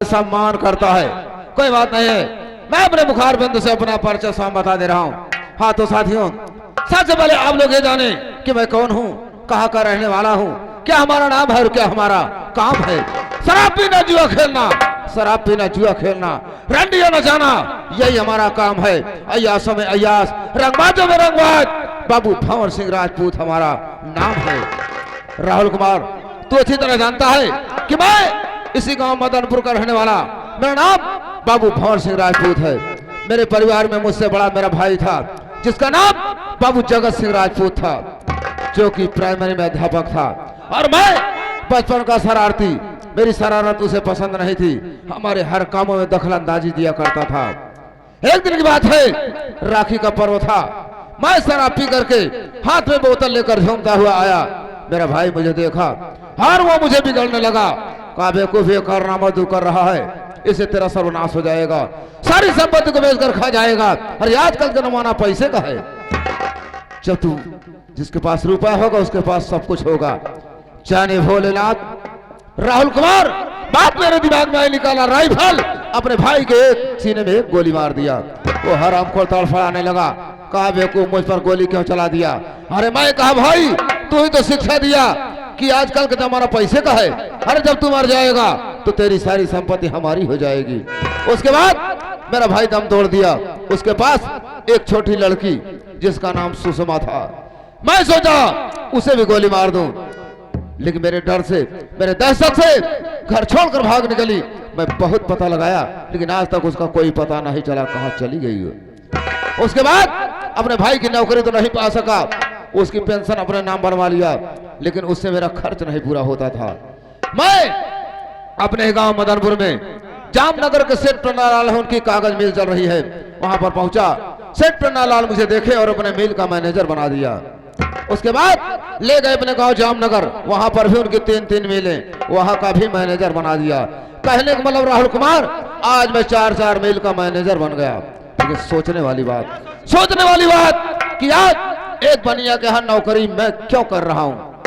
सम्मान करता है। कोई बात नहीं है, मैं अपने मुखार बिंदु से अपना परिचय स्वयं बता दे रहा हूँ। हाँ तो साथियों, सबसे पहले आप लोग ये जाने कि मैं कौन हूँ, कहाँ का रहने वाला हूँ, क्या हमारा नाम है और क्या हमारा काम है। शराब पीना, जुआ खेलना, शराब पीना, जुआ खेलना, रंडिया न जाना, यही हमारा काम है। अय्यासों में अय्यास, रंगबाजों में रंगबाज, बाबू भंवर सिंह राजपूत हमारा नाम है। राहुल कुमार, तू अच्छी तरह जानता है कि मैं इसी गांव मदनपुर का रहने वाला, मेरा नाम बाबू भंवर सिंह राजपूत है। मेरे परिवार में मुझसे बड़ा मेरा भाई था जिसका नाम बाबू जगत सिंह राजपूत था, जो कि प्राइमरी में अध्यापक था। और मैं बचपन का शरारती, मेरी शरारत उसे पसंद नहीं थी, हमारे हर कामों में दखलंदाजी दिया करता था। एक दिन की बात है, राखी का पर्व था, मैं शराब पी करके हाथ में बोतल लेकर झूमता हुआ आया। मेरा भाई मुझे देखा और वो मुझे बिगड़ने लगा। कहा बेवकूफ ये कारनामा तू कर रहा है, इससे तेरा सर्वनाश हो जाएगा, सारी संपत्ति को बेचकर खा जाएगा। अरे आजकल का जमाना पैसे का है, जब तू जिसके पास रुपया होगा उसके पास सब कुछ होगा। जाने भोलेनाथ। राहुल कुमार, बात मेरे दिमाग में निकाला, राइफल अपने भाई के एक सीने में एक गोली मार दिया। वो हरामखोर तड़फड़ाने लगा। कहा बेवकूफ मुझ पर गोली क्यों चला दिया। अरे मैं कहा भाई तू ही तो शिक्षा दिया कि आजकल का जमाना पैसे का है। अरे जब तू मर जाएगा तो तेरी सारी संपत्ति हमारी हो जाएगी। उसके बाद मेरा भाई दम तोड़ दिया। उसके पास एक छोटी लड़की जिसका नाम सुषमा था। मैं सोचा उसे भी गोली मार दूं, लेकिन मेरे डर से, मेरे दहशत से घर छोड़कर भाग निकली। मैं बहुत पता लगाया, लेकिन आज तक उसका कोई पता नहीं चला कहां चली गई है। उसके बाद अपने भाई की नौकरी तो नहीं पा सका, उसकी पेंशन अपने नाम बनवा लिया, लेकिन उससे मेरा खर्च नहीं पूरा होता था। मैं अपने गांव मदनपुर में जामनगर के सेठ प्रणालाल उनकी कागज मिल चल रही है, वहां पर पहुंचा। सेठ प्रणालाल मुझे देखे और अपने मिल का मैनेजर बना दिया। उसके बाद ले गए अपने गांव जामनगर, वहां पर भी उनकी 3 मिलें, वहां का भी मैनेजर बना दिया। कहने का मतलब राहुल कुमार, आज मैं 4 मिल का मैनेजर बन गया। लेकिन सोचने वाली बात कि आज एक बनिया के यहाँ नौकरी मैं क्यों कर रहा हूँ।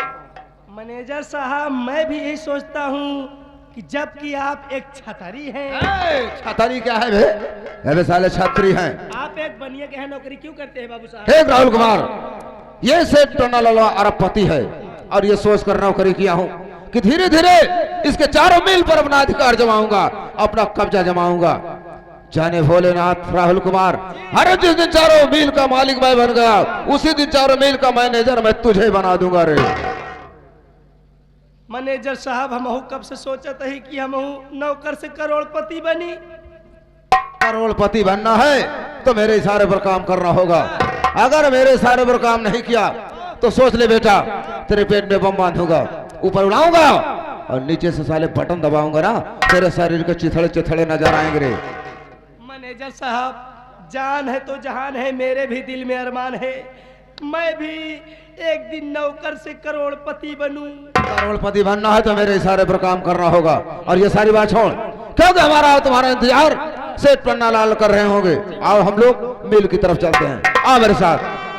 मैनेजर साहब, मैं भी यही सोचता हूँ कि जबकि आप एक छतरी हैं। छतरी क्या है बे साले, छतरी हैं। आप एक बनिया के यहाँ नौकरी क्यों करते हैं बाबू साहब। हे राहुल कुमार, ये सेठ प्रणालाल अरबपति है और ये सोच कर नौकरी किया हूँ कि धीरे धीरे इसके चारों मील पर अपना अधिकार जमाऊंगा, अपना कब्जा जमाऊंगा। जाने भोलेनाथ। राहुल कुमार, हर जिस दिन 4 मील का मालिक मैं बन गया, उसी दिन 4 मील का मैनेजर मैं तुझे बना दूंगा रे। मैनेजर साहब, हम कब से सोचते ही कि हम नौकर से करोड़पति बनी। करोड़पति बनना है तो मेरे इशारे पर काम करना होगा। अगर मेरे इशारे पर काम नहीं किया तो सोच ले बेटा, तेरे पेट में बम बांधूंगा, ऊपर उड़ाऊंगा और नीचे से साले बटन दबाऊंगा ना, तेरे शरीर के चिथड़े चिथड़े नजर आएंगे रे। मैनेजर साहब, जान है तो जहान है, मेरे भी दिल में अरमान है, मैं भी एक दिन नौकर से करोड़पति बनूं। करोड़पति बनना है तो मेरे इशारे पर काम करना होगा। और ये सारी बात छोड़, क्योंकि हमारा तुम्हारा इंतजार सेठ प्रणालाल कर रहे होंगे। आओ हम लोग मिल की तरफ चलते हैं, आओ मेरे साथ।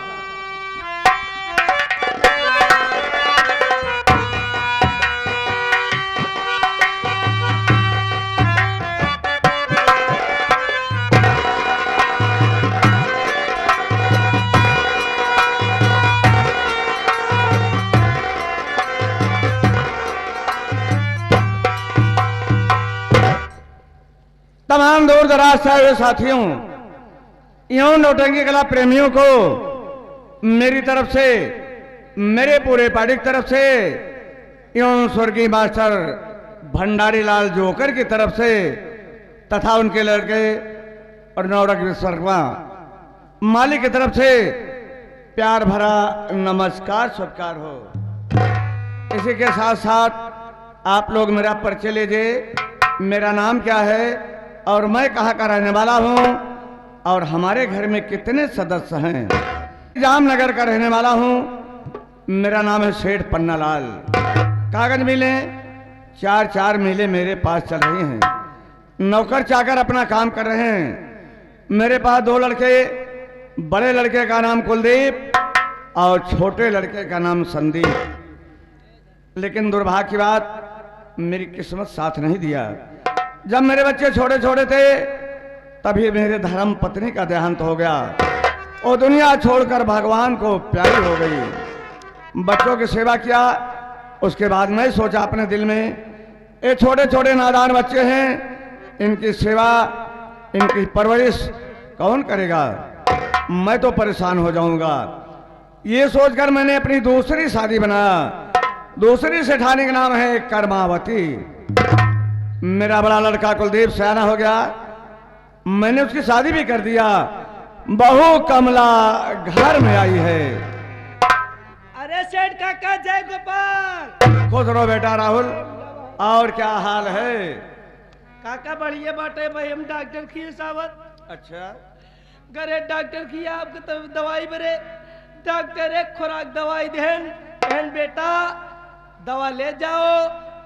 तमाम दूर दराज से साथियों, यूं नौटंकी कला प्रेमियों को मेरी तरफ से, मेरे पूरे पार्टी की तरफ से, यूं स्वर्गीय मास्टर भंडारी लाल जोकर की तरफ से तथा उनके लड़के और नौरक विश्वकर्मा मालिक की तरफ से प्यार भरा नमस्कार स्वीकार हो। इसी के साथ साथ आप लोग मेरा परिचय लीजिए, मेरा नाम क्या है और मैं कहाँ का रहने वाला हूँ और हमारे घर में कितने सदस्य हैं। जामनगर का रहने वाला हूँ, मेरा नाम है सेठ पन्नालाल। कागज मिलें 4 मिलें मेरे पास चल रही हैं, नौकर चाकर अपना काम कर रहे हैं। मेरे पास 2 लड़के, बड़े लड़के का नाम कुलदीप और छोटे लड़के का नाम संदीप। लेकिन दुर्भाग्य की बात, मेरी किस्मत साथ नहीं दिया। जब मेरे बच्चे छोटे छोटे थे तभी मेरे धर्म पत्नी का देहांत हो गया और दुनिया छोड़कर भगवान को प्यारी हो गई। बच्चों की सेवा किया, उसके बाद मैं सोचा अपने दिल में ये छोटे छोटे नादान बच्चे हैं, इनकी सेवा इनकी परवरिश कौन करेगा, मैं तो परेशान हो जाऊंगा। ये सोचकर मैंने अपनी दूसरी शादी बनाया। दूसरी सेठानी का नाम है कर्मावती। मेरा बड़ा लड़का कुलदीप सयाना हो गया, मैंने उसकी शादी भी कर दिया। बहू कमला घर में आई है। अरे सेठ काका जय गोपाल। खुश रहो बेटा राहुल, और क्या हाल है? काका बढ़िया बाटे भाई, हम डॉक्टर की सावत। अच्छा, घरे डॉक्टर की आपके तो दवाई बरे, डॉक्टर एक खुराक दवाई देन बहन बेटा दवा ले जाओ,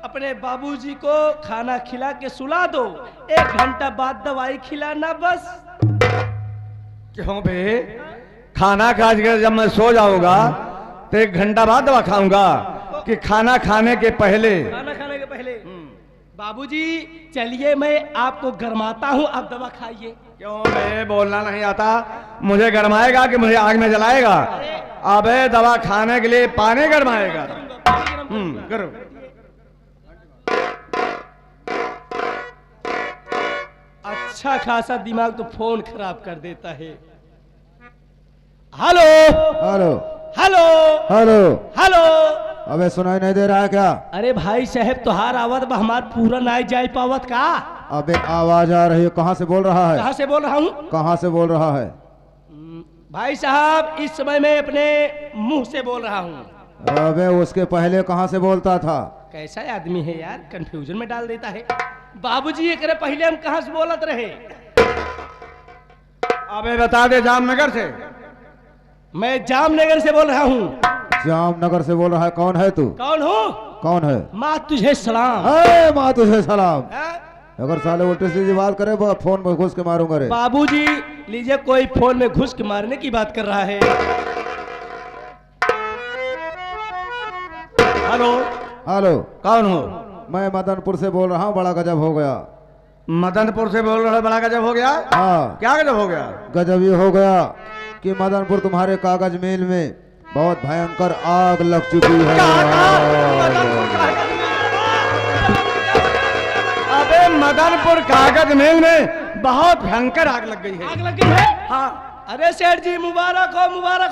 अपने बाबूजी को खाना खिला के सुला दो, 1 घंटा बाद दवाई खिलाना बस। क्यों बे? खाना खा के जब मैं सो जाऊंगा तो 1 घंटा बाद दवा खाऊंगा कि खाना खाने के पहले? खाना खाने के पहले। बाबूजी चलिए मैं आपको गरमाता हूँ, आप दवा खाइए। क्यों बे? बोलना नहीं आता? मुझे गरमाएगा कि मुझे आग में जलाएगा? अबे दवा खाने के लिए पानी गरमाएगा। करो। अच्छा खासा दिमाग तो फोन खराब कर देता है। Hello hello hello hello. Hello. अबे सुनाई नहीं दे रहा है क्या? अरे भाई साहब तोहार आवत बा, हमार पूरा नहीं जाए पावत का। अबे आवाज आ रही है, कहाँ से बोल रहा है? कहाँ से बोल रहा हूँ? कहाँ से बोल रहा है? भाई साहब इस समय मैं अपने मुंह से बोल रहा हूँ। अबे उसके पहले कहाँ से बोलता था? कैसा आदमी है यार, कंफ्यूजन में डाल देता है। बाबूजी एकरे पहले हम कहाँ से बोलत रहे? अबे बता दे, जामनगर से। मैं जामनगर से बोल रहा हूँ। जामनगर से बोल रहा है? कौन है तू? कौन हो? कौन है? माँ तुझे सलाम। अरे माँ तुझे सलाम। हाँ? अगर साले उल्टी सीधी बात करे फोन में घुस के मारूंगा रे। बाबूजी लीजिए, कोई फोन में घुस के मारने की बात कर रहा है। Hello hello. कौन हो? मैं मदनपुर से बोल रहा हूँ, बड़ा गजब हो गया। मदनपुर से बोल रहे हो? बड़ा गजब हो गया? हाँ क्या गजब हो गया? गजब ये हो गया कि मदनपुर तुम्हारे कागज मिल में बहुत भयंकर आग लग चुकी है। अबे मदनपुर कागज मिल में बहुत भयंकर आग लग गई है। आग लगी है? हाँ। अरे सेठ जी मुबारक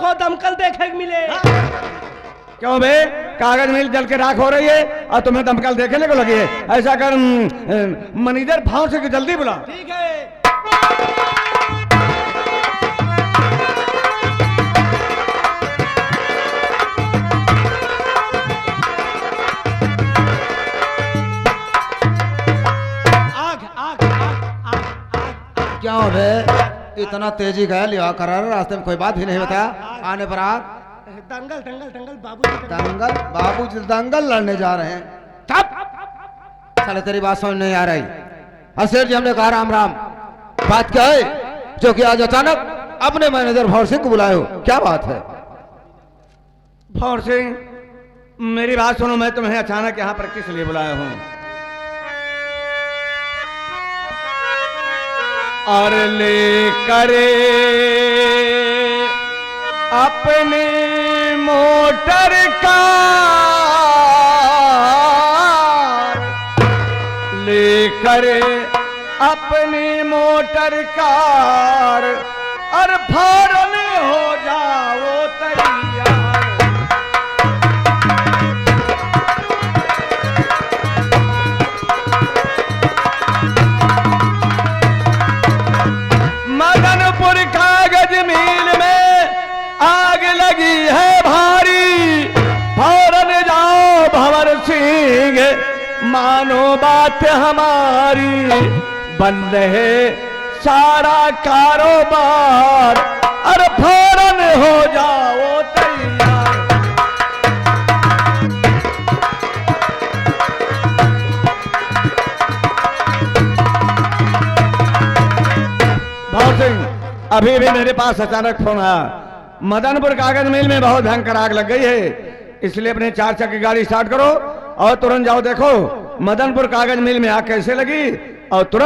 हो, दमकल देखे के मिले। क्यों बे? कागज मिल जल के राख हो रही है और तुम्हें दमकल देखने को लगी है? ऐसा कर मैनेजर भाव से जल्दी बुला। ठीक है। क्या हो बे? इतना तेजी गया लिया कर, रास्ते में कोई बात भी नहीं बताया, आने पर आग। दंगल दंगल दंगल बाबूजी दंगल? बाबूजी दंगल लड़ने जा रहे हैं? तब साले तेरी बात समझ नहीं आ रही। असेर जी हमने कहा राम राम, बात क्या है जो कि आज अचानक अपने मैनेजर भौर सिंह को बुलाए हो? क्या बात है? भौर सिंह मेरी बात सुनो, मैं तुम्हें अचानक यहाँ पर किस लिए बुलाया हूँ? और ले करे अपनी मोटर कार, लेकर अपनी मोटर कार और फौरन हो जाओ तैयार। मदनपुर कागज मिल में आग लगी है भारी, फौरन जाओ भंवर सिंह मानो बात हमारी। बंद है सारा कारोबार और फौरन हो जाओ तैयार। भौर सिंह अभी भी मेरे पास अचानक फोन आया, मदनपुर कागज मिल में बहुत भयंकर आग लग गई है, इसलिए अपने 4 चक्की गाड़ी स्टार्ट करो और तुरंत जाओ देखो मदनपुर कागज मिल में आग कैसे लगी और तुरंत